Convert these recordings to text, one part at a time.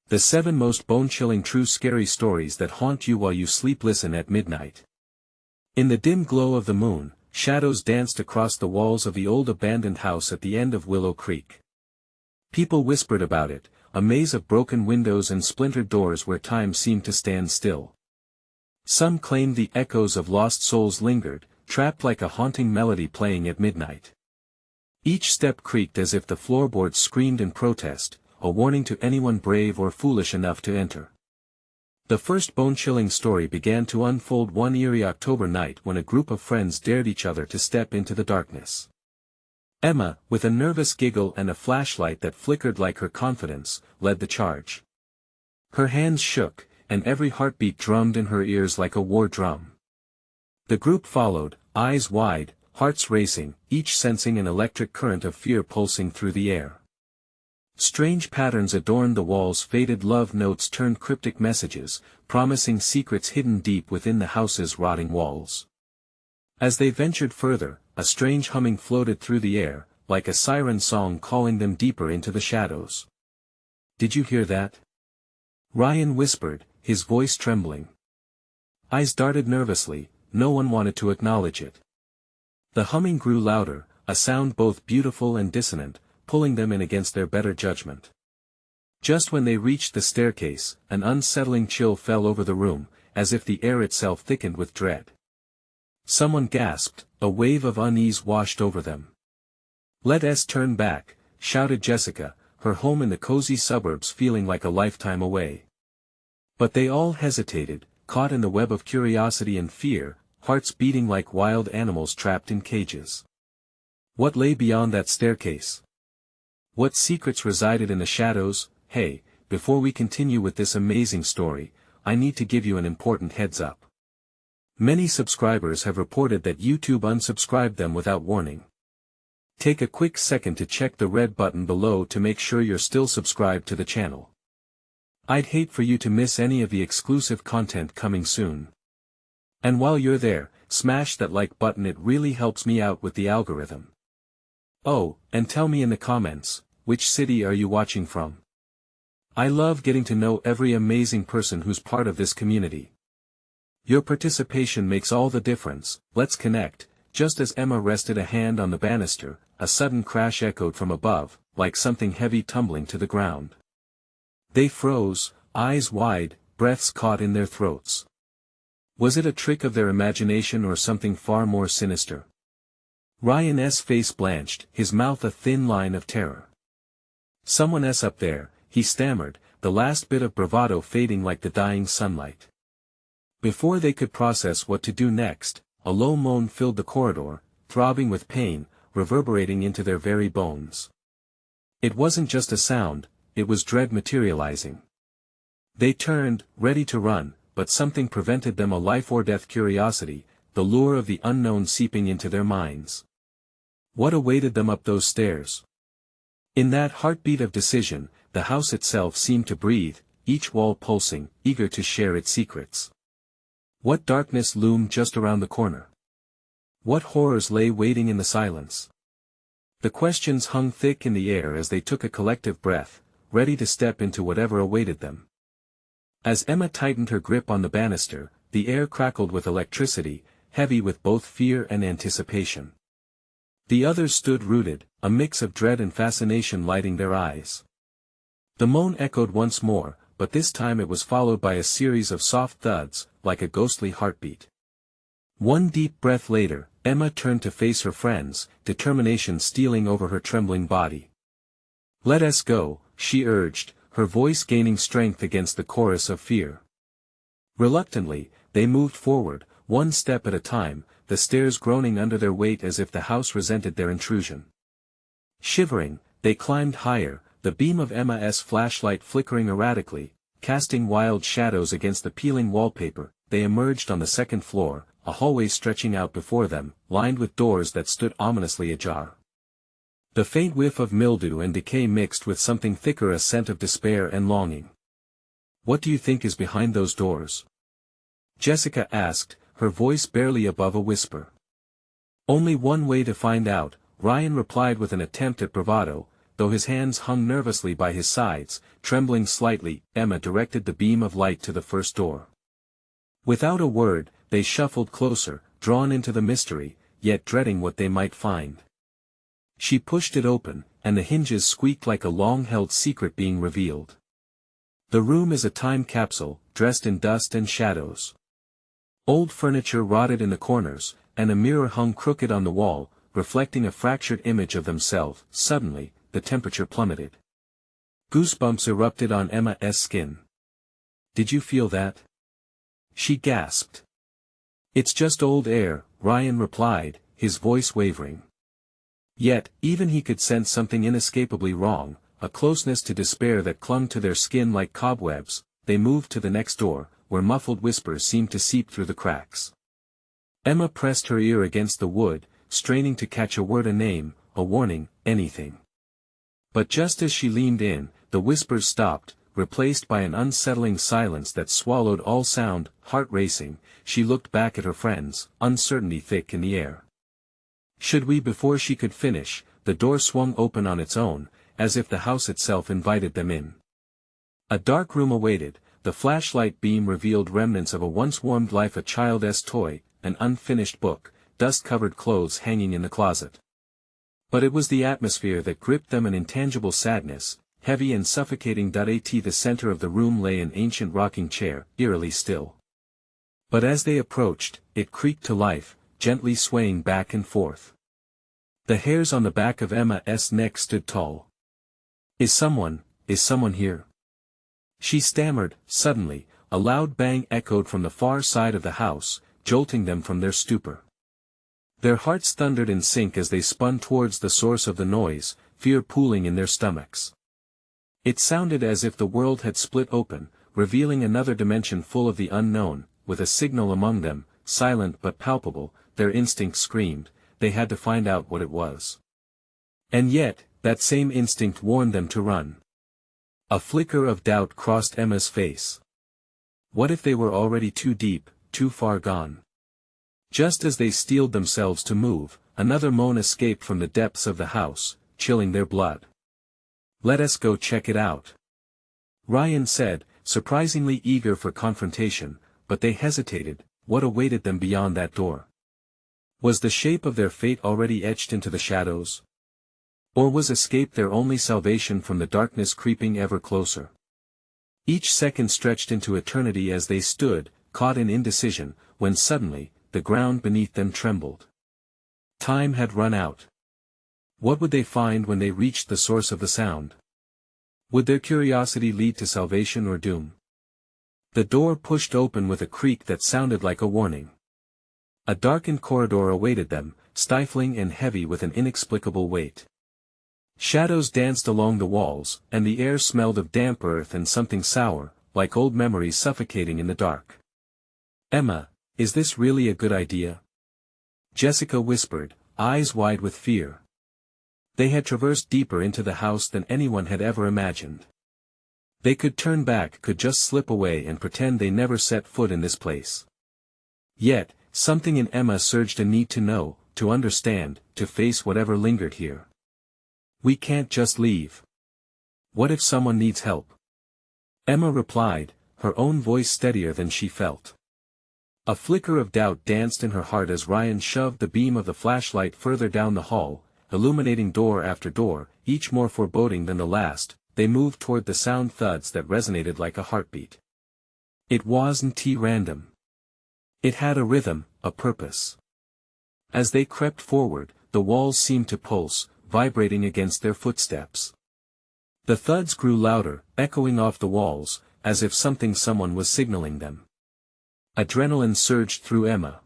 The 7 most bone-chilling true scary stories that haunt you while you sleep. Listen at midnight. In the dim glow of the moon, shadows danced across the walls of the old abandoned house at the end of Willow Creek. People whispered about it, a maze of broken windows and splintered doors where time seemed to stand still. Some claimed the echoes of lost souls lingered, trapped like a haunting melody playing at midnight. Each step creaked as if the floorboards screamed in protest, a warning to anyone brave or foolish enough to enter. The first bone-chilling story began to unfold one eerie October night when a group of friends dared each other to step into the darkness. Emma, with a nervous giggle and a flashlight that flickered like her confidence, led the charge. Her hands shook, and every heartbeat drummed in her ears like a war drum. The group followed, eyes wide, hearts racing, each sensing an electric current of fear pulsing through the air. Strange patterns adorned the walls, faded love notes turned cryptic messages, promising secrets hidden deep within the house's rotting walls. As they ventured further, a strange humming floated through the air, like a siren song calling them deeper into the shadows. "Did you hear that?" Ryan whispered, his voice trembling. Eyes darted nervously, no one wanted to acknowledge it. The humming grew louder, a sound both beautiful and dissonant, pulling them in against their better judgment. Just when they reached the staircase, an unsettling chill fell over the room, as if the air itself thickened with dread. Someone gasped, a wave of unease washed over them. "Let us turn back," shouted Jessica, her home in the cozy suburbs feeling like a lifetime away. But they all hesitated, caught in the web of curiosity and fear, hearts beating like wild animals trapped in cages. What lay beyond that staircase? What secrets resided in the shadows? Hey, before we continue with this amazing story, I need to give you an important heads up. Many subscribers have reported that YouTube unsubscribed them without warning. Take a quick second to check the red button below to make sure you're still subscribed to the channel. I'd hate for you to miss any of the exclusive content coming soon. And while you're there, smash that like button, it really helps me out with the algorithm. Oh, and tell me in the comments, which city are you watching from? I love getting to know every amazing person who's part of this community. Your participation makes all the difference. Let's connect. Just as Emma rested a hand on the banister, a sudden crash echoed from above, like something heavy tumbling to the ground. They froze, eyes wide, breaths caught in their throats. Was it a trick of their imagination or something far more sinister? Ryan's face blanched, his mouth a thin line of terror. "Someone's up there," he stammered, the last bit of bravado fading like the dying sunlight. Before they could process what to do next, a low moan filled the corridor, throbbing with pain, reverberating into their very bones. It wasn't just a sound, it was dread materializing. They turned, ready to run, but something prevented them, a life-or-death curiosity, the lure of the unknown seeping into their minds. What awaited them up those stairs? In that heartbeat of decision, the house itself seemed to breathe, each wall pulsing, eager to share its secrets. What darkness loomed just around the corner? What horrors lay waiting in the silence? The questions hung thick in the air as they took a collective breath, ready to step into whatever awaited them. As Emma tightened her grip on the banister, the air crackled with electricity, heavy with both fear and anticipation. The others stood rooted, a mix of dread and fascination lighting their eyes. The moan echoed once more, but this time it was followed by a series of soft thuds, like a ghostly heartbeat. One deep breath later, Emma turned to face her friends, determination stealing over her trembling body. "Let us go," she urged, her voice gaining strength against the chorus of fear. Reluctantly, they moved forward, one step at a time, the stairs groaning under their weight as if the house resented their intrusion. Shivering, they climbed higher, the beam of Emma's flashlight flickering erratically, casting wild shadows against the peeling wallpaper. They emerged on the second floor, a hallway stretching out before them, lined with doors that stood ominously ajar. The faint whiff of mildew and decay mixed with something thicker, a scent of despair and longing. "What do you think is behind those doors?" Jessica asked, her voice barely above a whisper. "Only one way to find out," Ryan replied with an attempt at bravado, though his hands hung nervously by his sides, trembling slightly. Emma directed the beam of light to the first door. Without a word, they shuffled closer, drawn into the mystery, yet dreading what they might find. She pushed it open, and the hinges squeaked like a long-held secret being revealed. The room is a time capsule, dressed in dust and shadows. Old furniture rotted in the corners, and a mirror hung crooked on the wall, reflecting a fractured image of themselves. Suddenly, the temperature plummeted. Goosebumps erupted on Emma's skin. "Did you feel that?" she gasped. "It's just old air," Ryan replied, his voice wavering. Yet, even he could sense something inescapably wrong, a closeness to despair that clung to their skin like cobwebs. They moved to the next door, where muffled whispers seemed to seep through the cracks. Emma pressed her ear against the wood, straining to catch a word, a name, a warning, anything. But just as she leaned in, the whispers stopped, replaced by an unsettling silence that swallowed all sound. Heart racing, she looked back at her friends, uncertainty thick in the air. "Should we?" Before she could finish, the door swung open on its own, as if the house itself invited them in. A dark room awaited. The flashlight beam revealed remnants of a once warmed life, a child's toy, an unfinished book, dust-covered clothes hanging in the closet. But it was the atmosphere that gripped them, an intangible sadness, heavy and suffocating. At the center of the room lay an ancient rocking chair, eerily still. But as they approached, it creaked to life, gently swaying back and forth. The hairs on the back of Emma's neck stood tall. Is someone here?" she stammered. Suddenly, a loud bang echoed from the far side of the house, jolting them from their stupor. Their hearts thundered in sync as they spun towards the source of the noise, fear pooling in their stomachs. It sounded as if the world had split open, revealing another dimension full of the unknown. With a signal among them, silent but palpable, their instincts screamed, they had to find out what it was. And yet, that same instinct warned them to run. A flicker of doubt crossed Emma's face. What if they were already too deep, too far gone? Just as they steeled themselves to move, another moan escaped from the depths of the house, chilling their blood. "Let us go check it out," Ryan said, surprisingly eager for confrontation, but they hesitated. What awaited them beyond that door? Was the shape of their fate already etched into the shadows? Or was escape their only salvation from the darkness creeping ever closer? Each second stretched into eternity as they stood, caught in indecision, when suddenly, the ground beneath them trembled. Time had run out. What would they find when they reached the source of the sound? Would their curiosity lead to salvation or doom? The door pushed open with a creak that sounded like a warning. A darkened corridor awaited them, stifling and heavy with an inexplicable weight. Shadows danced along the walls, and the air smelled of damp earth and something sour, like old memories suffocating in the dark. "Emma, is this really a good idea?" Jessica whispered, eyes wide with fear. They had traversed deeper into the house than anyone had ever imagined. They could turn back, could just slip away and pretend they never set foot in this place. Yet, something in Emma surged a need to know, to understand, to face whatever lingered here. "We can't just leave. What if someone needs help?" Emma replied, her own voice steadier than she felt. A flicker of doubt danced in her heart as Ryan shoved the beam of the flashlight further down the hall, illuminating door after door, each more foreboding than the last. They moved toward the sound thuds that resonated like a heartbeat. It wasn't random. It had a rhythm, a purpose. As they crept forward, the walls seemed to pulse, vibrating against their footsteps. The thuds grew louder, echoing off the walls, as if someone was signaling them. Adrenaline surged through Emma.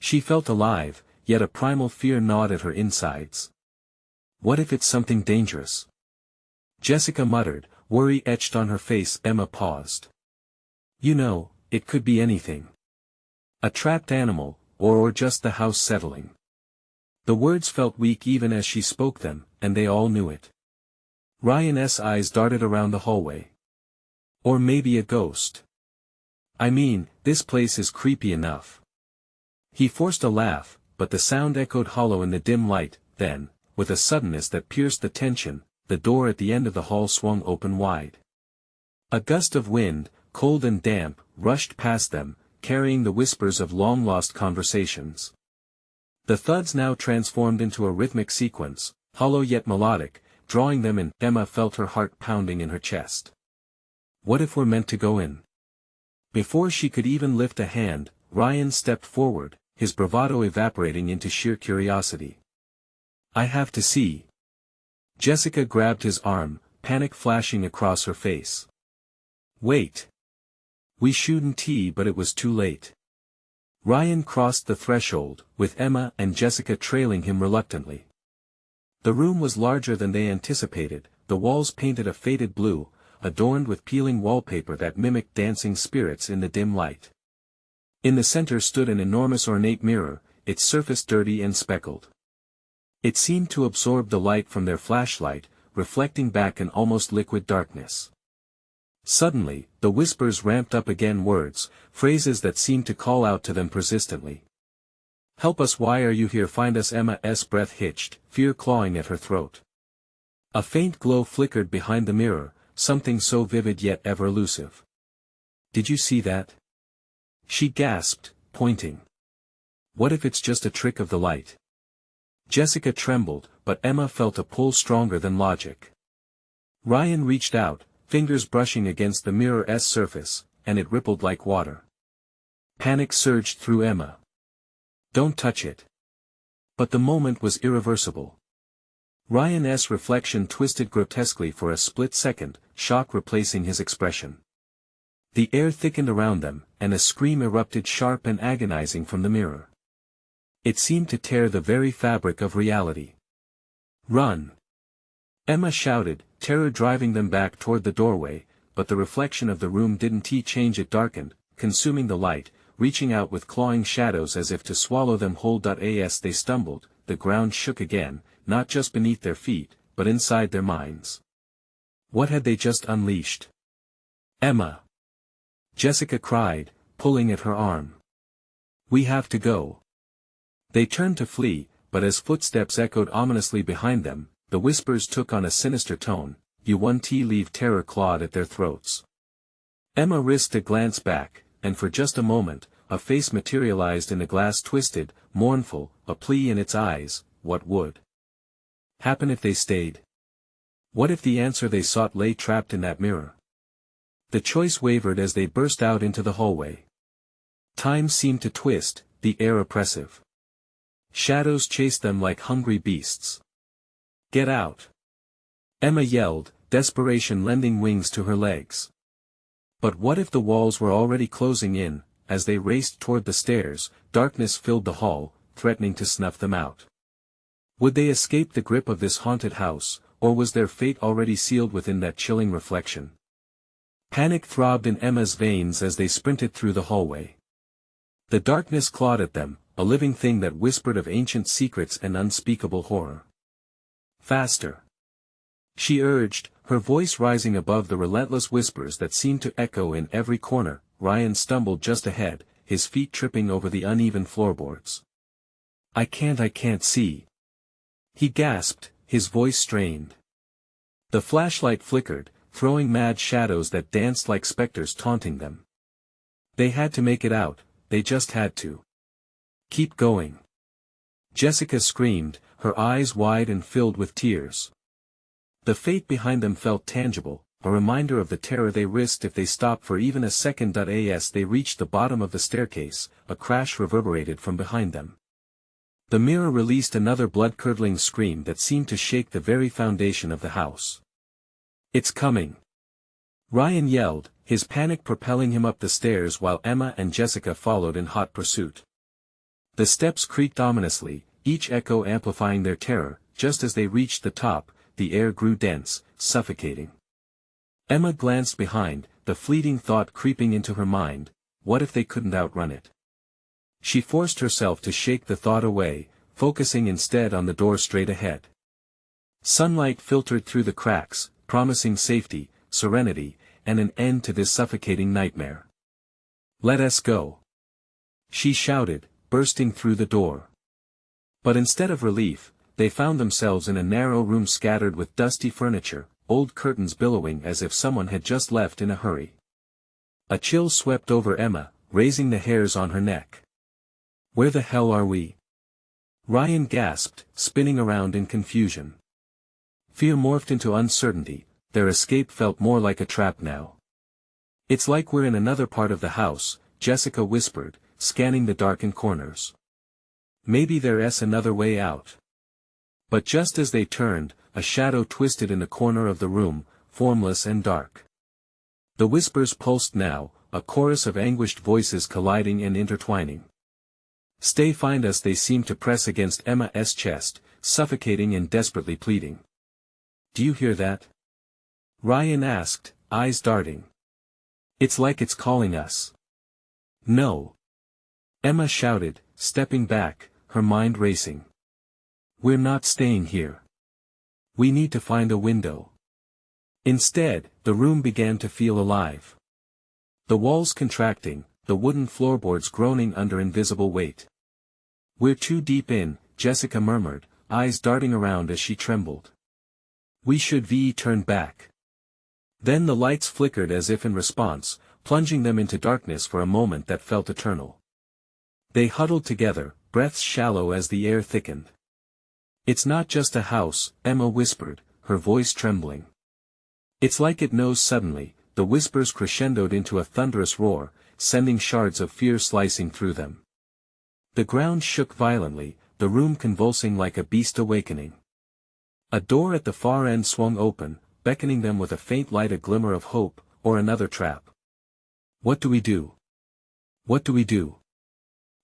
She felt alive, yet a primal fear gnawed at her insides. What if it's something dangerous? Jessica muttered, worry etched on her face. Emma paused. "You know, it could be anything. A trapped animal, or just the house settling." The words felt weak even as she spoke them, and they all knew it. Ryan's eyes darted around the hallway. "Or maybe a ghost. I mean, this place is creepy enough." He forced a laugh, but the sound echoed hollow in the dim light. Then, with a suddenness that pierced the tension, the door at the end of the hall swung open wide. A gust of wind, cold and damp, rushed past them, carrying the whispers of long-lost conversations. The thuds now transformed into a rhythmic sequence, hollow yet melodic, drawing them in. Emma felt her heart pounding in her chest. What if we're meant to go in? Before she could even lift a hand, Ryan stepped forward, his bravado evaporating into sheer curiosity. I have to see. Jessica grabbed his arm, panic flashing across her face. Wait. We shouldn't tea, but it was too late. Ryan crossed the threshold, with Emma and Jessica trailing him reluctantly. The room was larger than they anticipated, the walls painted a faded blue, adorned with peeling wallpaper that mimicked dancing spirits in the dim light. In the center stood an enormous ornate mirror, its surface dirty and speckled. It seemed to absorb the light from their flashlight, reflecting back an almost liquid darkness. Suddenly, the whispers ramped up again, words, phrases that seemed to call out to them persistently. Help us, why are you here, find us. Emma's breath hitched, fear clawing at her throat. A faint glow flickered behind the mirror, something so vivid yet ever elusive. Did you see that? She gasped, pointing. What if it's just a trick of the light? Jessica trembled, but Emma felt a pull stronger than logic. Ryan reached out, fingers brushing against the mirror's surface, and it rippled like water. Panic surged through Emma. Don't touch it. But the moment was irreversible. Ryan's reflection twisted grotesquely for a split second, shock replacing his expression. The air thickened around them, and a scream erupted sharp and agonizing from the mirror. It seemed to tear the very fabric of reality. Run! Emma shouted, terror driving them back toward the doorway, but the reflection of the room didn't change. It darkened, consuming the light, reaching out with clawing shadows as if to swallow them whole. As they stumbled, the ground shook again, not just beneath their feet, but inside their minds. What had they just unleashed? Emma! Jessica cried, pulling at her arm. We have to go. They turned to flee, but as footsteps echoed ominously behind them, the whispers took on a sinister tone. You won't leave. Terror clawed at their throats. Emma risked a glance back, and for just a moment, a face materialized in the glass, twisted, mournful, a plea in its eyes. What would happen if they stayed? What if the answer they sought lay trapped in that mirror? The choice wavered as they burst out into the hallway. Time seemed to twist, the air oppressive. Shadows chased them like hungry beasts. Get out! Emma yelled, desperation lending wings to her legs. But what if the walls were already closing in? As they raced toward the stairs, darkness filled the hall, threatening to snuff them out. Would they escape the grip of this haunted house, or was their fate already sealed within that chilling reflection? Panic throbbed in Emma's veins as they sprinted through the hallway. The darkness clawed at them, a living thing that whispered of ancient secrets and unspeakable horror. Faster! She urged, her voice rising above the relentless whispers that seemed to echo in every corner. Ryan stumbled just ahead, his feet tripping over the uneven floorboards. I can't see. He gasped, his voice strained. The flashlight flickered, throwing mad shadows that danced like specters, taunting them. They had to make it out, they just had to. Keep going. Jessica screamed, her eyes wide and filled with tears. The fate behind them felt tangible, a reminder of the terror they risked if they stopped for even a second. As they reached the bottom of the staircase, a crash reverberated from behind them. The mirror released another blood-curdling scream that seemed to shake the very foundation of the house. It's coming! Ryan yelled, his panic propelling him up the stairs while Emma and Jessica followed in hot pursuit. The steps creaked ominously, each echo amplifying their terror. Just as they reached the top, the air grew dense, suffocating. Emma glanced behind, the fleeting thought creeping into her mind, what if they couldn't outrun it? She forced herself to shake the thought away, focusing instead on the door straight ahead. Sunlight filtered through the cracks, promising safety, serenity, and an end to this suffocating nightmare. Let us go! She shouted, bursting through the door. But instead of relief, they found themselves in a narrow room scattered with dusty furniture, old curtains billowing as if someone had just left in a hurry. A chill swept over Emma, raising the hairs on her neck. "Where the hell are we?" Ryan gasped, spinning around in confusion. Fear morphed into uncertainty, their escape felt more like a trap now. "It's like we're in another part of the house," Jessica whispered, scanning the darkened corners. "Maybe there's another way out." But just as they turned, a shadow twisted in the corner of the room, formless and dark. The whispers pulsed now, a chorus of anguished voices colliding and intertwining. "Stay, find us," they seemed to press against Emma's chest, suffocating and desperately pleading. "Do you hear that?" Ryan asked, eyes darting. "It's like it's calling us." "No." Emma shouted, stepping back, her mind racing. "We're not staying here. We need to find a window." Instead, the room began to feel alive. The walls contracting, the wooden floorboards groaning under invisible weight. "We're too deep in," Jessica murmured, eyes darting around as she trembled. "We should turn back." Then the lights flickered as if in response, plunging them into darkness for a moment that felt eternal. They huddled together, breaths shallow as the air thickened. "It's not just a house," Emma whispered, her voice trembling. "It's like it knows." Suddenly, the whispers crescendoed into a thunderous roar, sending shards of fear slicing through them. The ground shook violently, the room convulsing like a beast awakening. A door at the far end swung open, beckoning them with a faint light, a glimmer of hope, or another trap. "What do we do? What do we do?"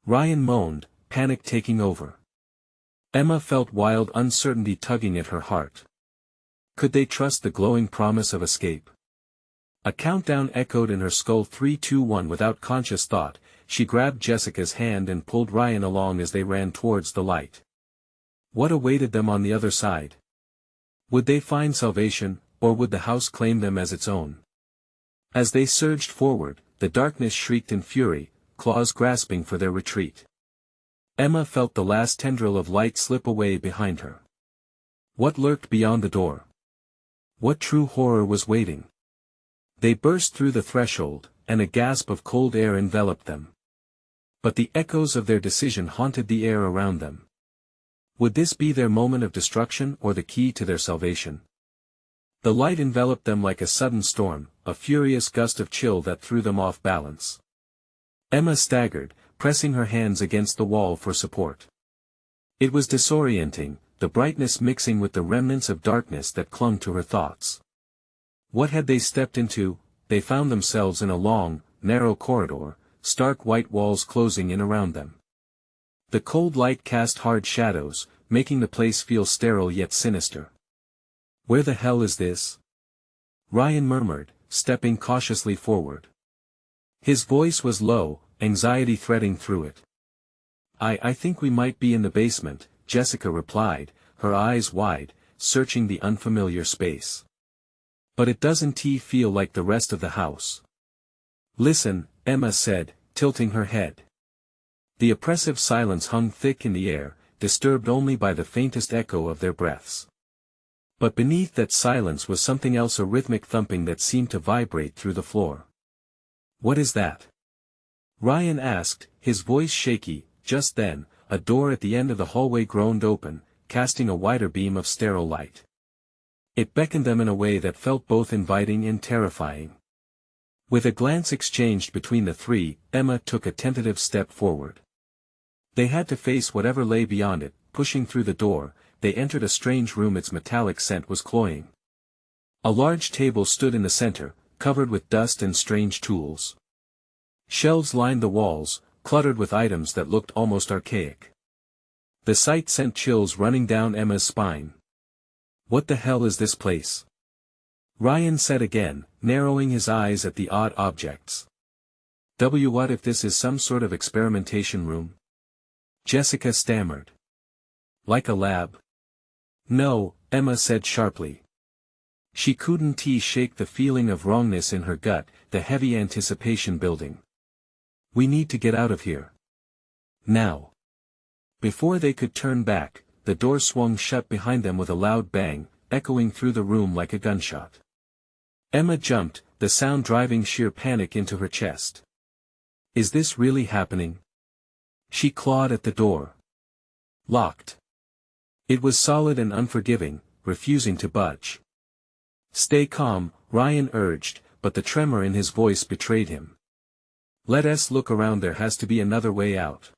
Ryan moaned, panic taking over. Emma felt wild uncertainty tugging at her heart. Could they trust the glowing promise of escape? A countdown echoed in her skull. 3, 2, 1. Without conscious thought, she grabbed Jessica's hand and pulled Ryan along as they ran towards the light. What awaited them on the other side? Would they find salvation, or would the house claim them as its own? As they surged forward, the darkness shrieked in fury, claws grasping for their retreat. Emma felt the last tendril of light slip away behind her. What lurked beyond the door? What true horror was waiting? They burst through the threshold, and a gasp of cold air enveloped them. But the echoes of their decision haunted the air around them. Would this be their moment of destruction or the key to their salvation? The light enveloped them like a sudden storm, a furious gust of chill that threw them off balance. Emma staggered, pressing her hands against the wall for support. It was disorienting, the brightness mixing with the remnants of darkness that clung to her thoughts. What had they stepped into? They found themselves in a long, narrow corridor, stark white walls closing in around them. The cold light cast hard shadows, making the place feel sterile yet sinister. "Where the hell is this?" Ryan murmured, stepping cautiously forward. His voice was low, anxiety threading through it. I think we might be in the basement," Jessica replied, her eyes wide, searching the unfamiliar space. "But it doesn't feel like the rest of the house." "Listen," Emma said, tilting her head. The oppressive silence hung thick in the air, disturbed only by the faintest echo of their breaths. But beneath that silence was something else, a rhythmic thumping that seemed to vibrate through the floor. "What is that?" Ryan asked, his voice shaky. Just then, a door at the end of the hallway groaned open, casting a wider beam of sterile light. It beckoned them in a way that felt both inviting and terrifying. With a glance exchanged between the three, Emma took a tentative step forward. They had to face whatever lay beyond it. Pushing through the door, they entered a strange room. Its metallic scent was cloying. A large table stood in the center, covered with dust and strange tools. Shelves lined the walls, cluttered with items that looked almost archaic. The sight sent chills running down Emma's spine. "What the hell is this place?" Ryan said again, narrowing his eyes at the odd objects. What if this is some sort of experimentation room?" Jessica stammered. "Like a lab?" "No," Emma said sharply. She couldn't shake the feeling of wrongness in her gut, the heavy anticipation building. "We need to get out of here. Now." Before they could turn back, the door swung shut behind them with a loud bang, echoing through the room like a gunshot. Emma jumped, the sound driving sheer panic into her chest. Is this really happening? She clawed at the door. Locked. It was solid and unforgiving, refusing to budge. Stay calm, Ryan urged, but the tremor in his voice betrayed him. Let us look around, there has to be another way out.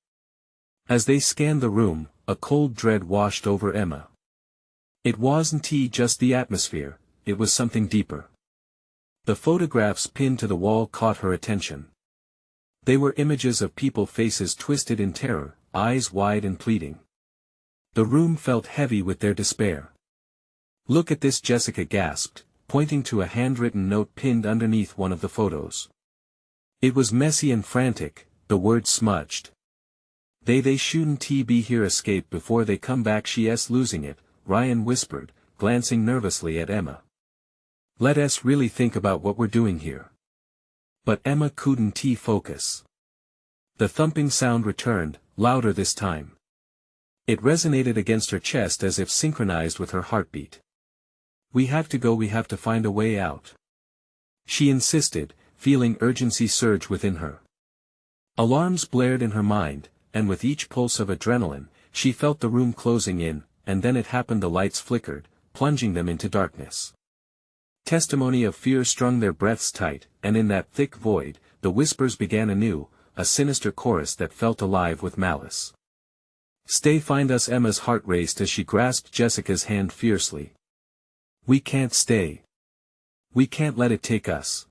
As they scanned the room, a cold dread washed over Emma. It wasn't just the atmosphere, it was something deeper. The photographs pinned to the wall caught her attention. They were images of people, faces twisted in terror, eyes wide and pleading. The room felt heavy with their despair. Look at this, Jessica gasped, pointing to a handwritten note pinned underneath one of the photos. It was messy and frantic, the words smudged. They shouldn't be here, escape before they come back, she's losing it, Ryan whispered, glancing nervously at Emma. Let us really think about what we're doing here. But Emma couldn't focus. The thumping sound returned, louder this time. It resonated against her chest as if synchronized with her heartbeat. We have to go, we have to find a way out. She insisted, feeling urgency surge within her. Alarms blared in her mind, and with each pulse of adrenaline, she felt the room closing in, and then it happened, the lights flickered, plunging them into darkness. Testimony of fear strung their breaths tight, and in that thick void, the whispers began anew, a sinister chorus that felt alive with malice. Stay, find us, Emma's heart raced as she grasped Jessica's hand fiercely. We can't stay. We can't let it take us.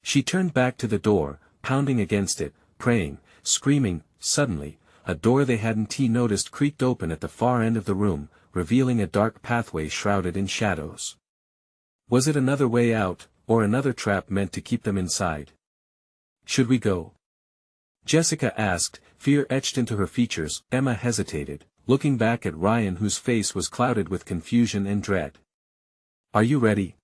She turned back to the door, pounding against it, praying, screaming. Suddenly, a door they hadn't noticed creaked open at the far end of the room, revealing a dark pathway shrouded in shadows. Was it another way out, or another trap meant to keep them inside? Should we go? Jessica asked, fear etched into her features. Emma hesitated, looking back at Ryan, whose face was clouded with confusion and dread. Are you ready?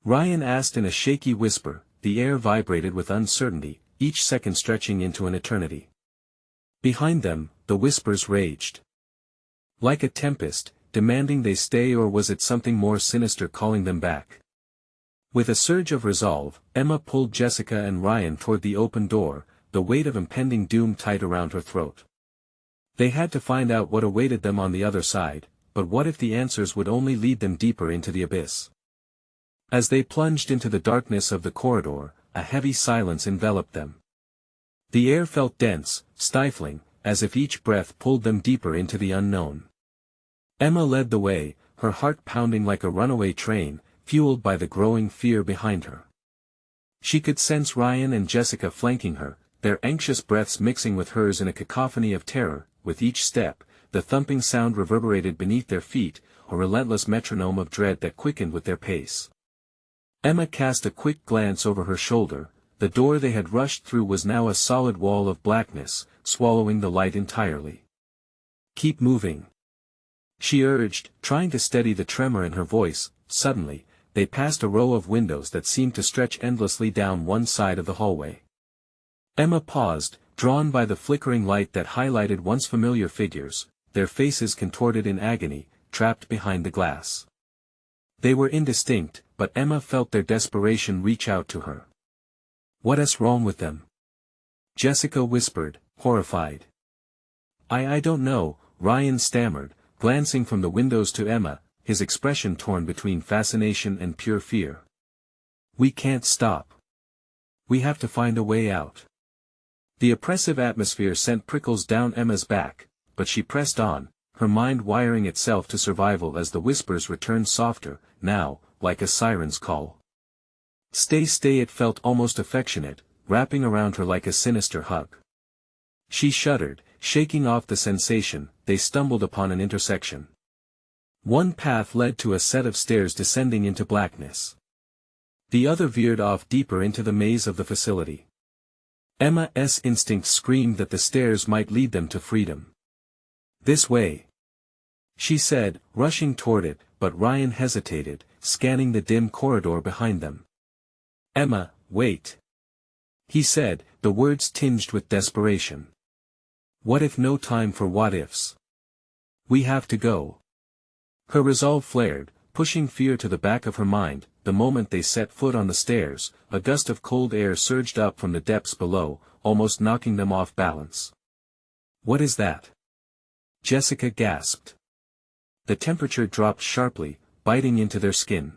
Ryan asked in a shaky whisper. The air vibrated with uncertainty, each second stretching into an eternity. Behind them, the whispers raged. Like a tempest, demanding they stay, or was it something more sinister calling them back? With a surge of resolve, Emma pulled Jessica and Ryan toward the open door, the weight of impending doom tight around her throat. They had to find out what awaited them on the other side, but what if the answers would only lead them deeper into the abyss? As they plunged into the darkness of the corridor, a heavy silence enveloped them. The air felt dense, stifling, as if each breath pulled them deeper into the unknown. Emma led the way, her heart pounding like a runaway train, fueled by the growing fear behind her. She could sense Ryan and Jessica flanking her, their anxious breaths mixing with hers in a cacophony of terror. With each step, the thumping sound reverberated beneath their feet, a relentless metronome of dread that quickened with their pace. Emma cast a quick glance over her shoulder. The door they had rushed through was now a solid wall of blackness, swallowing the light entirely. Keep moving, she urged, trying to steady the tremor in her voice. Suddenly, they passed a row of windows that seemed to stretch endlessly down one side of the hallway. Emma paused, drawn by the flickering light that highlighted once familiar figures, their faces contorted in agony, trapped behind the glass. They were indistinct, but Emma felt their desperation reach out to her. What's wrong with them? Jessica whispered, horrified. I don't know, Ryan stammered, glancing from the windows to Emma, his expression torn between fascination and pure fear. We can't stop. We have to find a way out. The oppressive atmosphere sent prickles down Emma's back, but she pressed on, her mind wiring itself to survival as the whispers returned softer, now, like a siren's call. Stay, it felt almost affectionate, wrapping around her like a sinister hug. She shuddered, shaking off the sensation. They stumbled upon an intersection. One path led to a set of stairs descending into blackness. The other veered off deeper into the maze of the facility. Emma's instinct screamed that the stairs might lead them to freedom. This way, she said, rushing toward it, but Ryan hesitated, scanning the dim corridor behind them. Emma, wait, he said, the words tinged with desperation. What if? No time for what ifs. We have to go. Her resolve flared, pushing fear to the back of her mind. The moment they set foot on the stairs, a gust of cold air surged up from the depths below, almost knocking them off balance. "What is that?" Jessica gasped. The temperature dropped sharply, biting into their skin.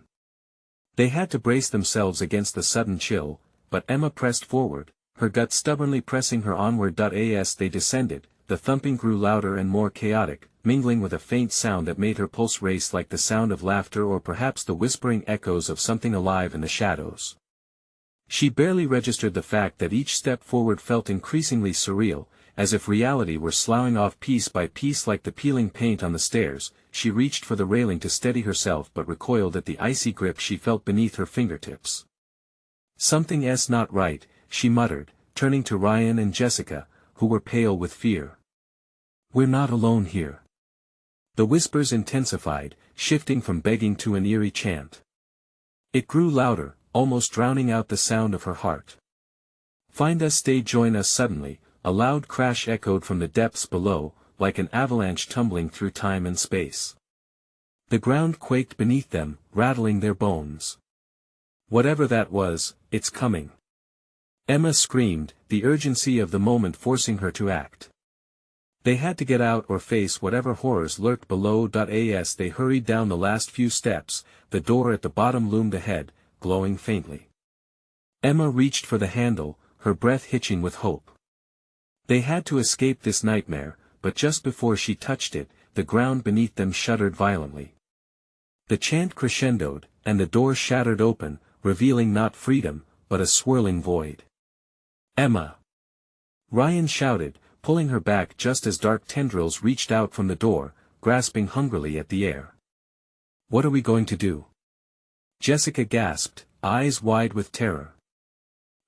They had to brace themselves against the sudden chill, but Emma pressed forward, her gut stubbornly pressing her onward. As they descended, the thumping grew louder and more chaotic, mingling with a faint sound that made her pulse race like the sound of laughter or perhaps the whispering echoes of something alive in the shadows. She barely registered the fact that each step forward felt increasingly surreal, as if reality were sloughing off piece by piece like the peeling paint on the stairs. She reached for the railing to steady herself but recoiled at the icy grip she felt beneath her fingertips. "Something's not right," she muttered, turning to Ryan and Jessica, who were pale with fear. "We're not alone here." The whispers intensified, shifting from begging to an eerie chant. It grew louder, almost drowning out the sound of her heart. "Find us, stay, join us." Suddenly, a loud crash echoed from the depths below, like an avalanche tumbling through time and space. The ground quaked beneath them, rattling their bones. "Whatever that was, it's coming!" Emma screamed, the urgency of the moment forcing her to act. They had to get out or face whatever horrors lurked below. As they hurried down the last few steps, the door at the bottom loomed ahead, glowing faintly. Emma reached for the handle, her breath hitching with hope. They had to escape this nightmare, but just before she touched it, the ground beneath them shuddered violently. The chant crescendoed, and the door shattered open, revealing not freedom, but a swirling void. "Emma!" Ryan shouted, pulling her back just as dark tendrils reached out from the door, grasping hungrily at the air. "What are we going to do?" Jessica gasped, eyes wide with terror.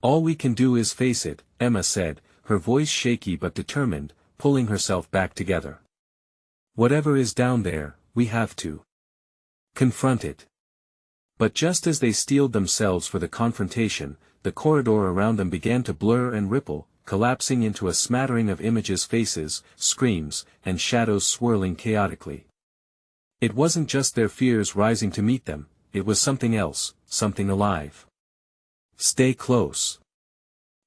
"All we can do is face it," Emma said, her voice shaky but determined, pulling herself back together. "Whatever is down there, we have to confront it." But just as they steeled themselves for the confrontation, the corridor around them began to blur and ripple, collapsing into a smattering of images, faces, screams, and shadows swirling chaotically. It wasn't just their fears rising to meet them, it was something else, something alive. "Stay close!"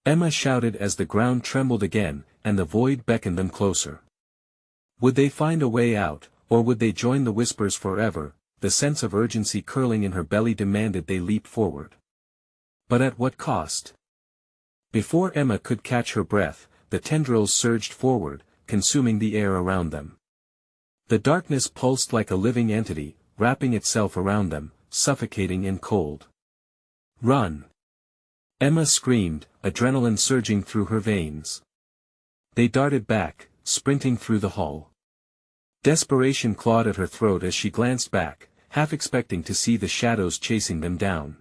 Emma shouted as the ground trembled again, and the void beckoned them closer. Would they find a way out, or would they join the whispers forever? The sense of urgency curling in her belly demanded they leap forward. But at what cost? Before Emma could catch her breath, the tendrils surged forward, consuming the air around them. The darkness pulsed like a living entity, wrapping itself around them, suffocating and cold. "Run!" Emma screamed, adrenaline surging through her veins. They darted back, sprinting through the hall. Desperation clawed at her throat as she glanced back, half expecting to see the shadows chasing them down.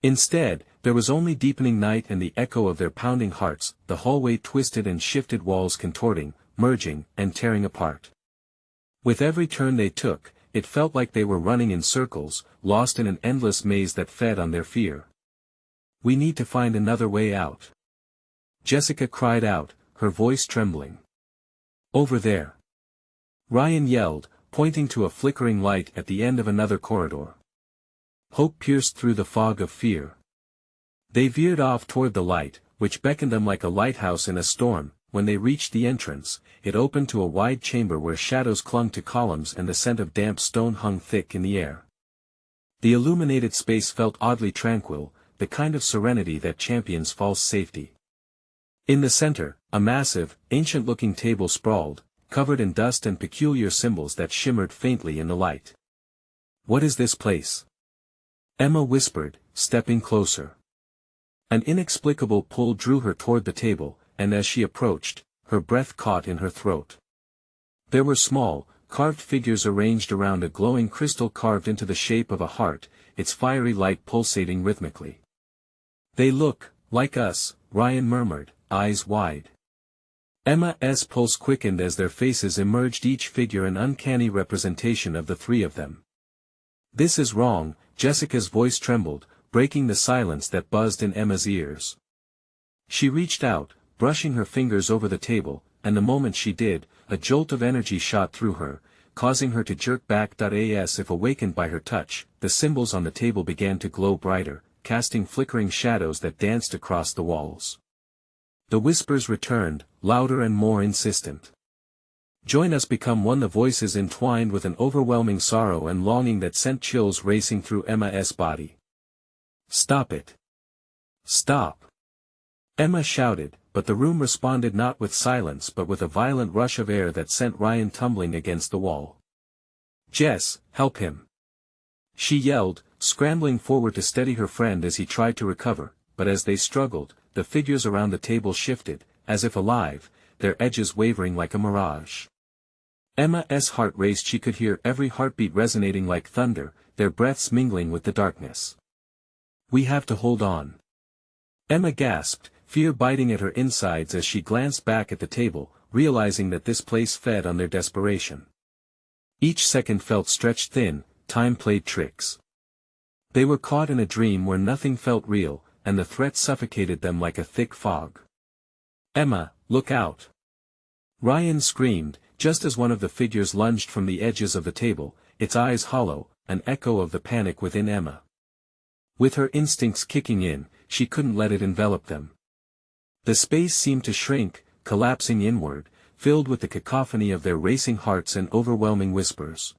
Instead, there was only deepening night and the echo of their pounding hearts. The hallway twisted and shifted, walls contorting, merging, and tearing apart. With every turn they took, it felt like they were running in circles, lost in an endless maze that fed on their fear. "We need to find another way out," Jessica cried out, her voice trembling. "Over there!" Ryan yelled, pointing to a flickering light at the end of another corridor. Hope pierced through the fog of fear. They veered off toward the light, which beckoned them like a lighthouse in a storm. When they reached the entrance, it opened to a wide chamber where shadows clung to columns and the scent of damp stone hung thick in the air. The illuminated space felt oddly tranquil, the kind of serenity that champions false safety. In the center, a massive, ancient-looking table sprawled, covered in dust and peculiar symbols that shimmered faintly in the light. "What is this place?" Emma whispered, stepping closer. An inexplicable pull drew her toward the table, and as she approached, her breath caught in her throat. There were small, carved figures arranged around a glowing crystal carved into the shape of a heart, its fiery light pulsating rhythmically. "They look like us," Ryan murmured, eyes wide. Emma's pulse quickened as their faces emerged, each figure an uncanny representation of the three of them. "This is wrong," Jessica's voice trembled, breaking the silence that buzzed in Emma's ears. She reached out, brushing her fingers over the table, and the moment she did, a jolt of energy shot through her, causing her to jerk back. As if awakened by her touch, the symbols on the table began to glow brighter, casting flickering shadows that danced across the walls. The whispers returned, louder and more insistent. Join us, become one. The voices entwined with an overwhelming sorrow and longing that sent chills racing through Emma's body. Stop it. Stop. Emma shouted, but the room responded not with silence but with a violent rush of air that sent Ryan tumbling against the wall. Jess, help him! She yelled, scrambling forward to steady her friend as he tried to recover, but as they struggled, the figures around the table shifted, as if alive, their edges wavering like a mirage. Emma's heart raced. She could hear every heartbeat resonating like thunder, their breaths mingling with the darkness. We have to hold on. Emma gasped, fear biting at her insides as she glanced back at the table, realizing that this place fed on their desperation. Each second felt stretched thin, time played tricks. They were caught in a dream where nothing felt real, and the threat suffocated them like a thick fog. Emma, look out! Ryan screamed, just as one of the figures lunged from the edges of the table, its eyes hollow, an echo of the panic within Emma. With her instincts kicking in, she couldn't let it envelop them. The space seemed to shrink, collapsing inward, filled with the cacophony of their racing hearts and overwhelming whispers.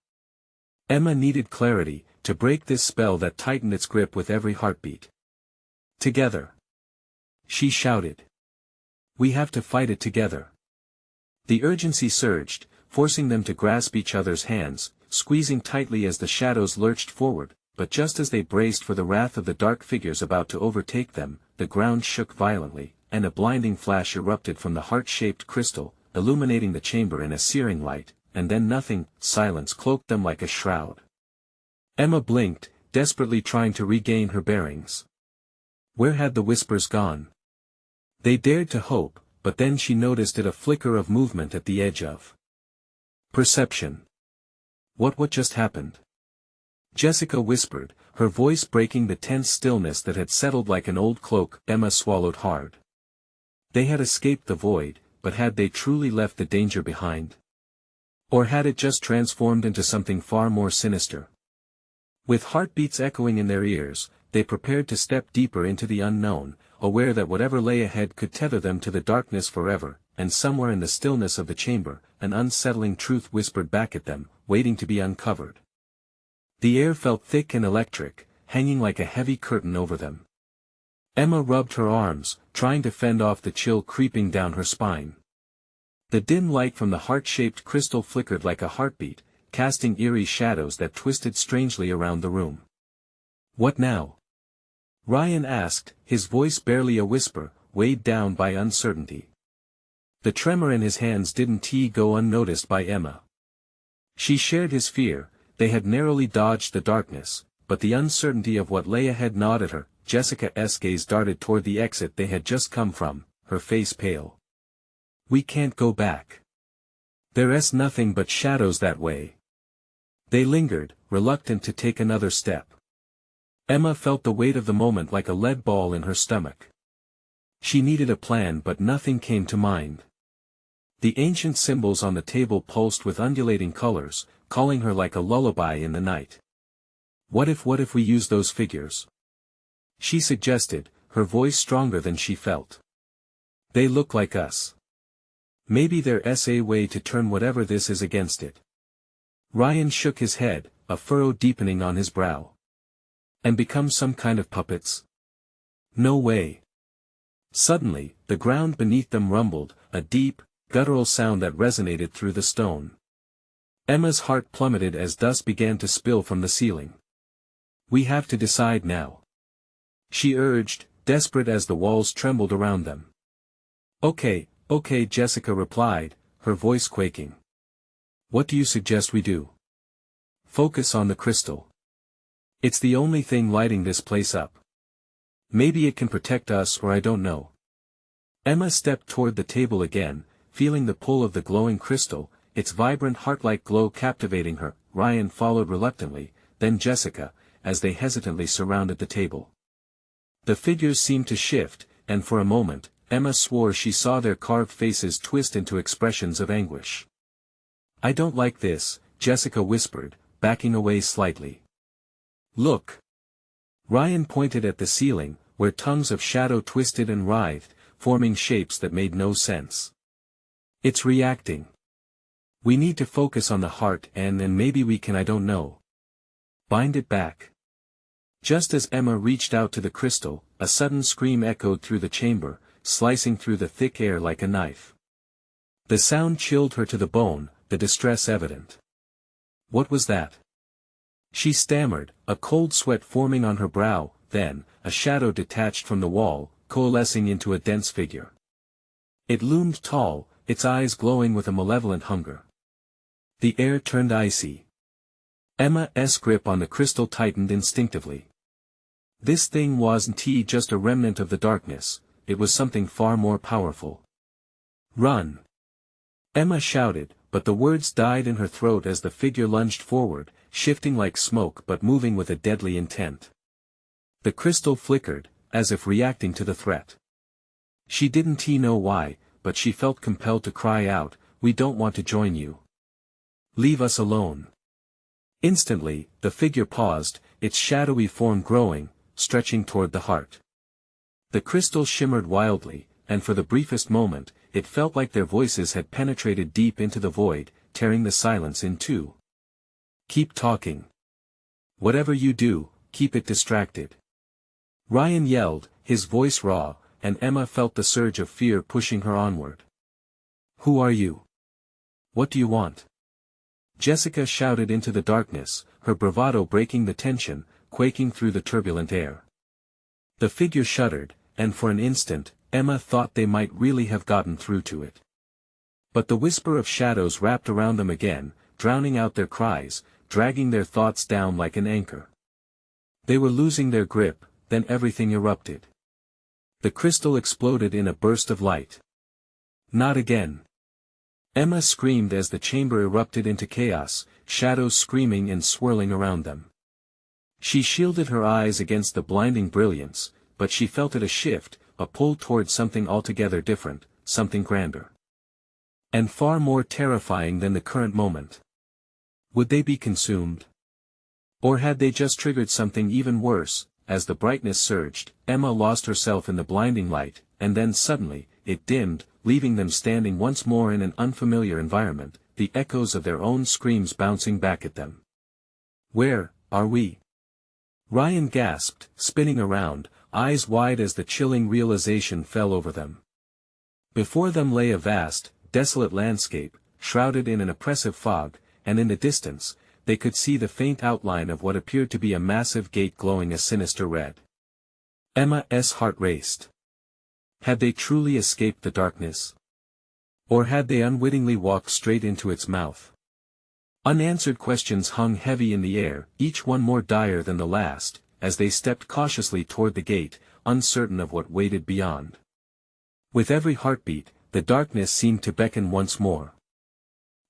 Emma needed clarity, to break this spell that tightened its grip with every heartbeat. Together! She shouted. We have to fight it together. The urgency surged, forcing them to grasp each other's hands, squeezing tightly as the shadows lurched forward, but just as they braced for the wrath of the dark figures about to overtake them, the ground shook violently, and a blinding flash erupted from the heart-shaped crystal, illuminating the chamber in a searing light, and then nothing, silence cloaked them like a shroud. Emma blinked, desperately trying to regain her bearings. Where had the whispers gone? They dared to hope, but then she noticed a flicker of movement at the edge of perception. What just happened? Jessica whispered, her voice breaking the tense stillness that had settled like an old cloak. Emma swallowed hard. They had escaped the void, but had they truly left the danger behind? Or had it just transformed into something far more sinister? With heartbeats echoing in their ears, they prepared to step deeper into the unknown, aware that whatever lay ahead could tether them to the darkness forever, and somewhere in the stillness of the chamber, an unsettling truth whispered back at them, waiting to be uncovered. The air felt thick and electric, hanging like a heavy curtain over them. Emma rubbed her arms, trying to fend off the chill creeping down her spine. The dim light from the heart-shaped crystal flickered like a heartbeat, casting eerie shadows that twisted strangely around the room. What now? Ryan asked, his voice barely a whisper, weighed down by uncertainty. The tremor in his hands didn't go unnoticed by Emma. She shared his fear. They had narrowly dodged the darkness, but the uncertainty of what lay ahead gnawed at her. Jessica's gaze darted toward the exit they had just come from, her face pale. We can't go back. There's nothing but shadows that way. They lingered, reluctant to take another step. Emma felt the weight of the moment like a lead ball in her stomach. She needed a plan but nothing came to mind. The ancient symbols on the table pulsed with undulating colors, calling her like a lullaby in the night. What if we use those figures? She suggested, her voice stronger than she felt. They look like us. Maybe there's a way to turn whatever this is against it. Ryan shook his head, a furrow deepening on his brow. And become some kind of puppets? No way. Suddenly, the ground beneath them rumbled, a deep, guttural sound that resonated through the stone. Emma's heart plummeted as dust began to spill from the ceiling. We have to decide now. She urged, desperate as the walls trembled around them. Okay, Jessica replied, her voice quaking. What do you suggest we do? Focus on the crystal. It's the only thing lighting this place up. Maybe it can protect us, or I don't know. Emma stepped toward the table again, feeling the pull of the glowing crystal, its vibrant heart-like glow captivating her. Ryan followed reluctantly, then Jessica, as they hesitantly surrounded the table. The figures seemed to shift, and for a moment, Emma swore she saw their carved faces twist into expressions of anguish. I don't like this, Jessica whispered, backing away slightly. Look. Ryan pointed at the ceiling, where tongues of shadow twisted and writhed, forming shapes that made no sense. It's reacting. We need to focus on the heart and maybe we can, I don't know. Bind it back. Just as Emma reached out to the crystal, a sudden scream echoed through the chamber, slicing through the thick air like a knife. The sound chilled her to the bone, the distress evident. What was that? She stammered, a cold sweat forming on her brow, then, a shadow detached from the wall, coalescing into a dense figure. It loomed tall, its eyes glowing with a malevolent hunger. The air turned icy. Emma's grip on the crystal tightened instinctively. This thing wasn't just a remnant of the darkness, it was something far more powerful. Run! Emma shouted, but the words died in her throat as the figure lunged forward, shifting like smoke but moving with a deadly intent. The crystal flickered, as if reacting to the threat. She didn't know why, but she felt compelled to cry out, "We don't want to join you. Leave us alone." Instantly, the figure paused, its shadowy form growing, stretching toward the heart. The crystal shimmered wildly, and for the briefest moment, it felt like their voices had penetrated deep into the void, tearing the silence in two. "Keep talking. Whatever you do, keep it distracted." Ryan yelled, his voice raw, and Emma felt the surge of fear pushing her onward. "Who are you? What do you want?" Jessica shouted into the darkness, her bravado breaking the tension, quaking through the turbulent air. The figure shuddered, and for an instant, Emma thought they might really have gotten through to it. But the whisper of shadows wrapped around them again, drowning out their cries, dragging their thoughts down like an anchor. They were losing their grip, then everything erupted. The crystal exploded in a burst of light. "Not again!" Emma screamed as the chamber erupted into chaos, shadows screaming and swirling around them. She shielded her eyes against the blinding brilliance, but she felt it a shift, a pull toward something altogether different, something grander. And far more terrifying than the current moment. Would they be consumed? Or had they just triggered something even worse? As the brightness surged, Emma lost herself in the blinding light, and then suddenly, it dimmed, leaving them standing once more in an unfamiliar environment, the echoes of their own screams bouncing back at them. "Where are we?" Ryan gasped, spinning around, eyes wide as the chilling realization fell over them. Before them lay a vast, desolate landscape, shrouded in an oppressive fog, and in the distance, they could see the faint outline of what appeared to be a massive gate glowing a sinister red. Emma's heart raced. Had they truly escaped the darkness? Or had they unwittingly walked straight into its mouth? Unanswered questions hung heavy in the air, each one more dire than the last, as they stepped cautiously toward the gate, uncertain of what waited beyond. With every heartbeat, the darkness seemed to beckon once more.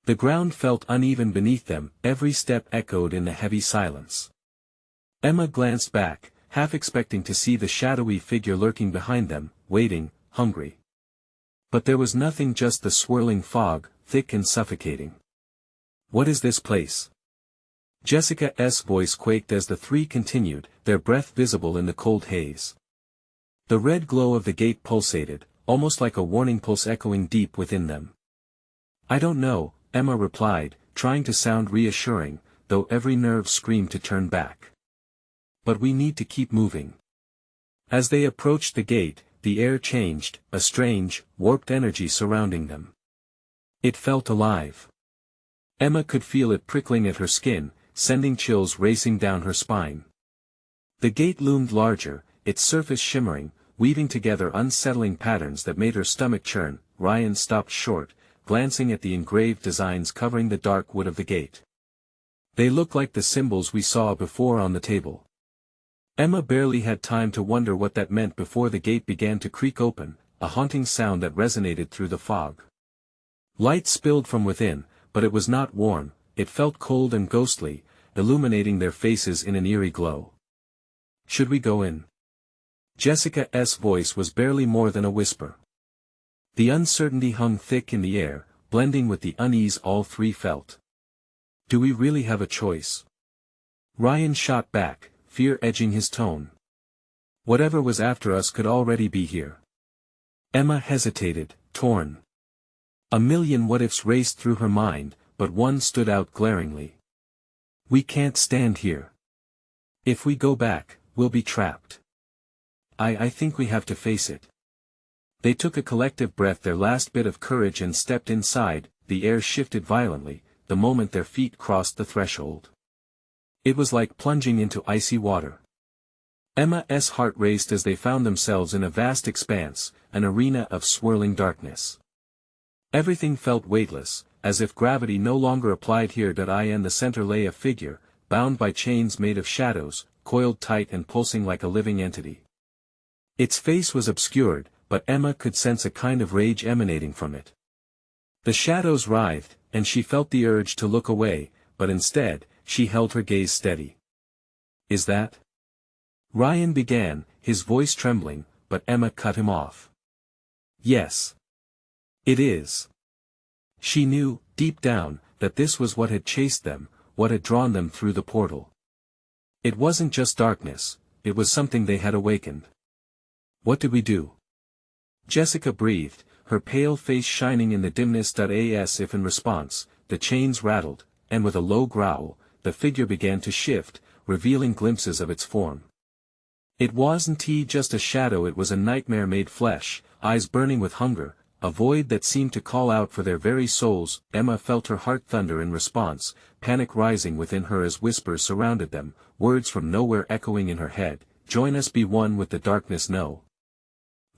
The ground felt uneven beneath them, every step echoed in the heavy silence. Emma glanced back, half expecting to see the shadowy figure lurking behind them, waiting, hungry. But there was nothing, just the swirling fog, thick and suffocating. "What is this place?" Jessica's voice quaked as the three continued, their breath visible in the cold haze. The red glow of the gate pulsated, almost like a warning pulse echoing deep within them. "I don't know," Emma replied, trying to sound reassuring, though every nerve screamed to turn back. "But we need to keep moving." As they approached the gate, the air changed, a strange, warped energy surrounding them. It felt alive. Emma could feel it prickling at her skin, sending chills racing down her spine. The gate loomed larger, its surface shimmering, weaving together unsettling patterns that made her stomach churn. Ryan stopped short, glancing at the engraved designs covering the dark wood of the gate. "They look like the symbols we saw before on the table." Emma barely had time to wonder what that meant before the gate began to creak open, a haunting sound that resonated through the fog. Light spilled from within, but it was not warm, it felt cold and ghostly, illuminating their faces in an eerie glow. "Should we go in?" Jessica's voice was barely more than a whisper. The uncertainty hung thick in the air, blending with the unease all three felt. Do we really have a choice? Ryan shot back, fear edging his tone. Whatever was after us could already be here. Emma hesitated, torn. A million what-ifs raced through her mind, but one stood out glaringly. We can't stand here. If we go back, we'll be trapped. I think we have to face it. They took a collective breath, their last bit of courage, and stepped inside. The air shifted violently, the moment their feet crossed the threshold. It was like plunging into icy water. Emma's heart raced as they found themselves in a vast expanse, an arena of swirling darkness. Everything felt weightless, as if gravity no longer applied here. In the center lay a figure, bound by chains made of shadows, coiled tight and pulsing like a living entity. Its face was obscured, but Emma could sense a kind of rage emanating from it. The shadows writhed, and she felt the urge to look away, but instead, she held her gaze steady. Is that? Ryan began, his voice trembling, but Emma cut him off. Yes. It is. She knew, deep down, that this was what had chased them, what had drawn them through the portal. It wasn't just darkness, it was something they had awakened. What did we do? Jessica breathed, her pale face shining in the dimness. As if in response, the chains rattled, and with a low growl, the figure began to shift, revealing glimpses of its form. It wasn't just a shadow, it was a nightmare made flesh, eyes burning with hunger, a void that seemed to call out for their very souls. Emma felt her heart thunder in response, panic rising within her as whispers surrounded them, words from nowhere echoing in her head. Join us, be one with the darkness, no.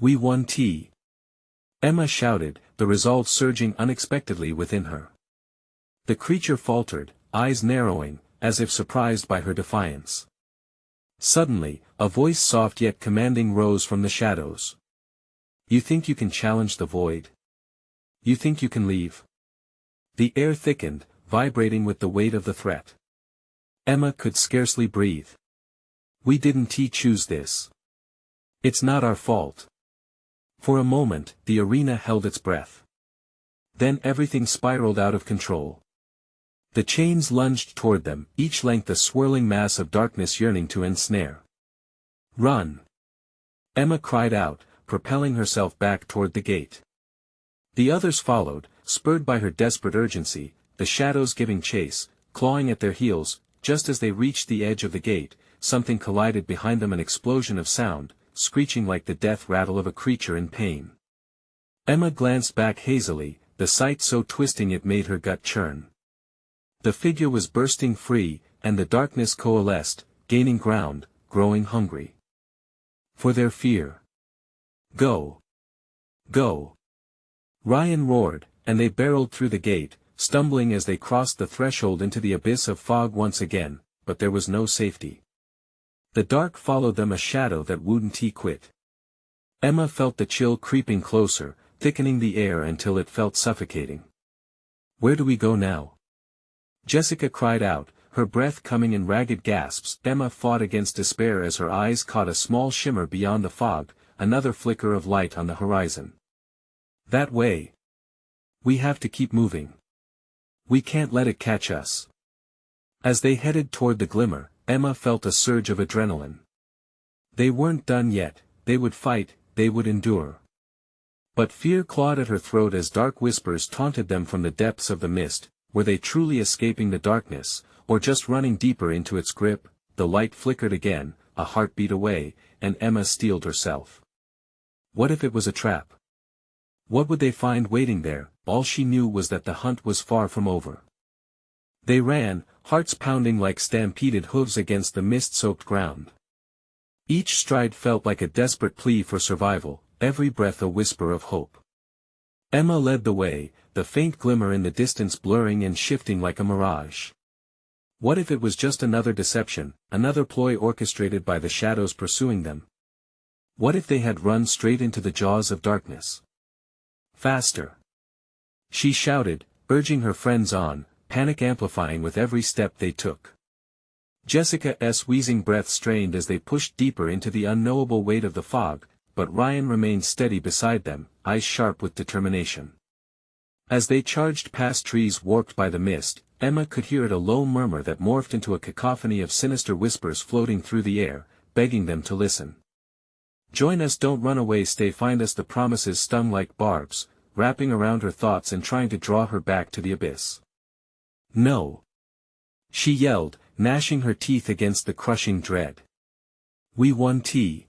We won. Emma shouted, the resolve surging unexpectedly within her. The creature faltered, eyes narrowing, as if surprised by her defiance. Suddenly, a voice soft yet commanding rose from the shadows. You think you can challenge the void? You think you can leave? The air thickened, vibrating with the weight of the threat. Emma could scarcely breathe. We didn't choose this. It's not our fault. For a moment, the arena held its breath. Then everything spiraled out of control. The chains lunged toward them, each length a swirling mass of darkness yearning to ensnare. Run! Emma cried out, propelling herself back toward the gate. The others followed, spurred by her desperate urgency, the shadows giving chase, clawing at their heels. Just as they reached the edge of the gate, something collided behind them, an explosion of sound, screeching like the death rattle of a creature in pain. Emma glanced back hazily, the sight so twisting it made her gut churn. The figure was bursting free, and the darkness coalesced, gaining ground, growing hungry. For their fear. Go! Go! Ryan roared, and they barreled through the gate, stumbling as they crossed the threshold into the abyss of fog once again, but there was no safety. The dark followed them, a shadow that wouldn't quit. Emma felt the chill creeping closer, thickening the air until it felt suffocating. Where do we go now? Jessica cried out, her breath coming in ragged gasps. Emma fought against despair as her eyes caught a small shimmer beyond the fog, another flicker of light on the horizon. That way. We have to keep moving. We can't let it catch us. As they headed toward the glimmer, Emma felt a surge of adrenaline. They weren't done yet, they would fight, they would endure. But fear clawed at her throat as dark whispers taunted them from the depths of the mist. Were they truly escaping the darkness, or just running deeper into its grip? The light flickered again, a heartbeat away, and Emma steeled herself. What if it was a trap? What would they find waiting there? All she knew was that the hunt was far from over. They ran, hearts pounding like stampeded hooves against the mist-soaked ground. Each stride felt like a desperate plea for survival, every breath a whisper of hope. Emma led the way, the faint glimmer in the distance blurring and shifting like a mirage. What if it was just another deception, another ploy orchestrated by the shadows pursuing them? What if they had run straight into the jaws of darkness? Faster! She shouted, urging her friends on, panic amplifying with every step they took. Jessica's wheezing breath strained as they pushed deeper into the unknowable weight of the fog, but Ryan remained steady beside them, eyes sharp with determination. As they charged past trees warped by the mist, Emma could hear it, a low murmur that morphed into a cacophony of sinister whispers floating through the air, begging them to listen. "Join us, don't run away, stay, find us." The promises stung like barbs, wrapping around her thoughts and trying to draw her back to the abyss. "No!" she yelled, gnashing her teeth against the crushing dread. "We won T."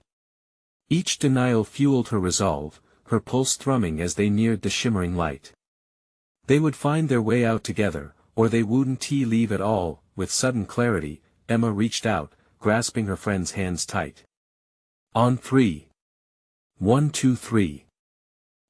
Each denial fueled her resolve, her pulse thrumming as they neared the shimmering light. They would find their way out together, or they wouldn't leave at all. With sudden clarity, Emma reached out, grasping her friend's hands tight. "On 3. 1, 2, 3.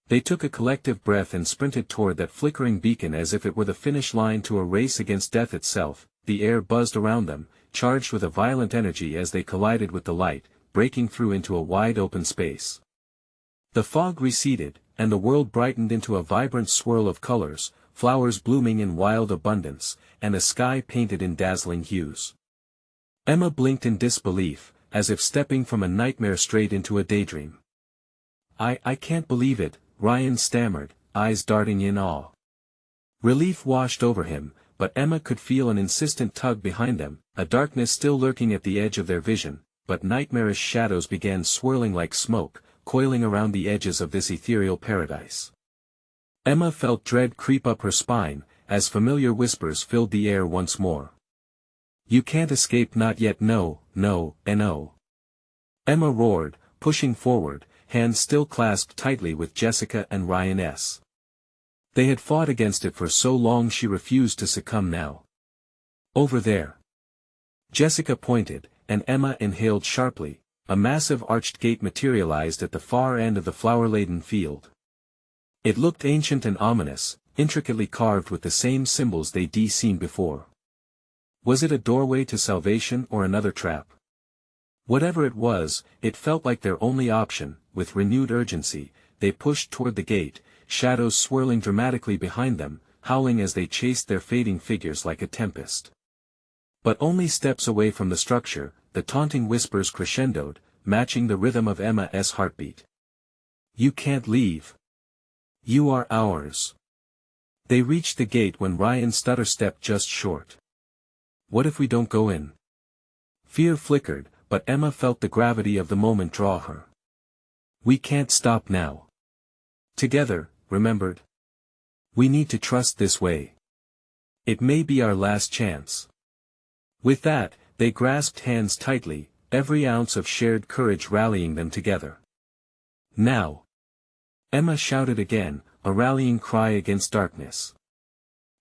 They took a collective breath and sprinted toward that flickering beacon as if it were the finish line to a race against death itself. The air buzzed around them, charged with a violent energy as they collided with the light, breaking through into a wide open space. The fog receded, and the world brightened into a vibrant swirl of colors, flowers blooming in wild abundance, and a sky painted in dazzling hues. Emma blinked in disbelief, as if stepping from a nightmare straight into a daydream. I can't believe it," Ryan stammered, eyes darting in awe. Relief washed over him, but Emma could feel an insistent tug behind them, a darkness still lurking at the edge of their vision, but nightmarish shadows began swirling like smoke, coiling around the edges of this ethereal paradise. Emma felt dread creep up her spine, as familiar whispers filled the air once more. "You can't escape, not yet, no, no, no." Emma roared, pushing forward, hands still clasped tightly with Jessica and Ryan's. They had fought against it for so long, she refused to succumb now. "Over there." Jessica pointed, and Emma inhaled sharply. A massive arched gate materialized at the far end of the flower-laden field. It looked ancient and ominous, intricately carved with the same symbols they'd seen before. Was it a doorway to salvation or another trap? Whatever it was, it felt like their only option. With renewed urgency, they pushed toward the gate, shadows swirling dramatically behind them, howling as they chased their fading figures like a tempest. But only steps away from the structure, the taunting whispers crescendoed, matching the rhythm of Emma's heartbeat. "You can't leave. You are ours." They reached the gate when Ryan stutter-stepped just short. "What if we don't go in?" Fear flickered, but Emma felt the gravity of the moment draw her. "We can't stop now. Together, remembered? We need to trust this way. It may be our last chance." With that, they grasped hands tightly, every ounce of shared courage rallying them together. "Now!" Emma shouted again, a rallying cry against darkness.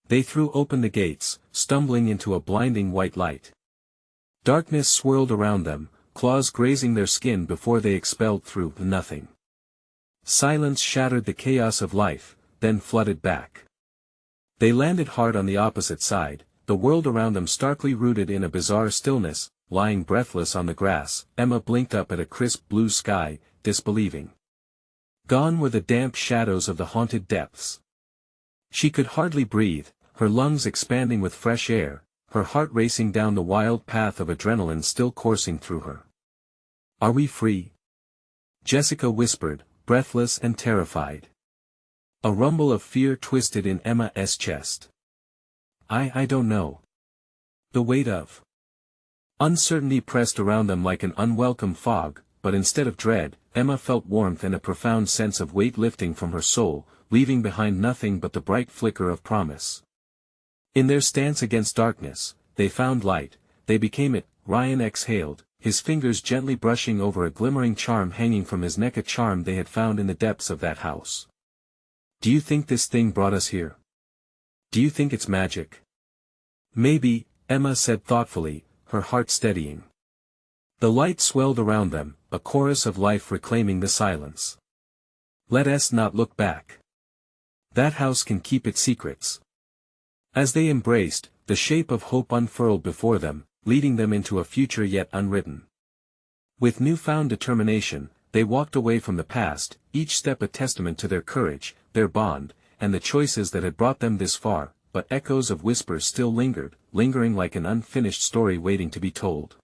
They threw open the gates, stumbling into a blinding white light. Darkness swirled around them, claws grazing their skin before they expelled through nothing. Silence shattered the chaos of life, then flooded back. They landed hard on the opposite side, the world around them starkly rooted in a bizarre stillness. Lying breathless on the grass, Emma blinked up at a crisp blue sky, disbelieving. Gone were the damp shadows of the haunted depths. She could hardly breathe, her lungs expanding with fresh air, her heart racing down the wild path of adrenaline still coursing through her. "Are we free?" Jessica whispered, breathless and terrified. A rumble of fear twisted in Emma's chest. I don't know." The weight of uncertainty pressed around them like an unwelcome fog, but instead of dread, Emma felt warmth and a profound sense of weight lifting from her soul, leaving behind nothing but the bright flicker of promise. In their stance against darkness, they found light, they became it. Ryan exhaled, his fingers gently brushing over a glimmering charm hanging from his neck, a charm they had found in the depths of that house. "Do you think this thing brought us here? Do you think it's magic?" "Maybe," Emma said thoughtfully, her heart steadying. The light swelled around them, a chorus of life reclaiming the silence. "Let us not look back. That house can keep its secrets." As they embraced, the shape of hope unfurled before them, leading them into a future yet unwritten. With newfound determination, they walked away from the past, each step a testament to their courage, their bond, and the choices that had brought them this far, but echoes of whispers still lingered, lingering like an unfinished story waiting to be told.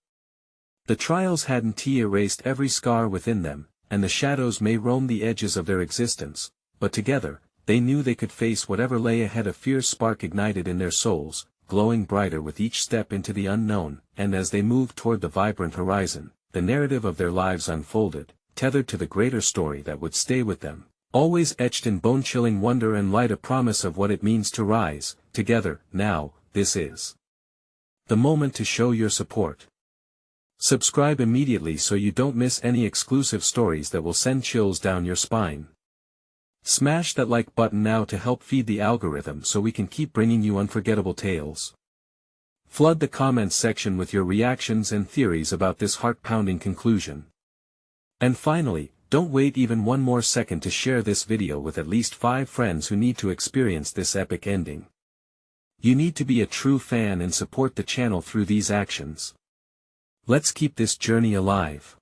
The trials hadn't erased every scar within them, and the shadows may roam the edges of their existence, but together, they knew they could face whatever lay ahead. A fierce spark ignited in their souls, glowing brighter with each step into the unknown, and as they moved toward the vibrant horizon, the narrative of their lives unfolded, tethered to the greater story that would stay with them, always etched in bone-chilling wonder and light, a promise of what it means to rise, together. Now, this is the moment to show your support. Subscribe immediately so you don't miss any exclusive stories that will send chills down your spine. Smash that like button now to help feed the algorithm so we can keep bringing you unforgettable tales. Flood the comments section with your reactions and theories about this heart-pounding conclusion. And finally, don't wait even one more second to share this video with at least 5 friends who need to experience this epic ending. You need to be a true fan and support the channel through these actions. Let's keep this journey alive.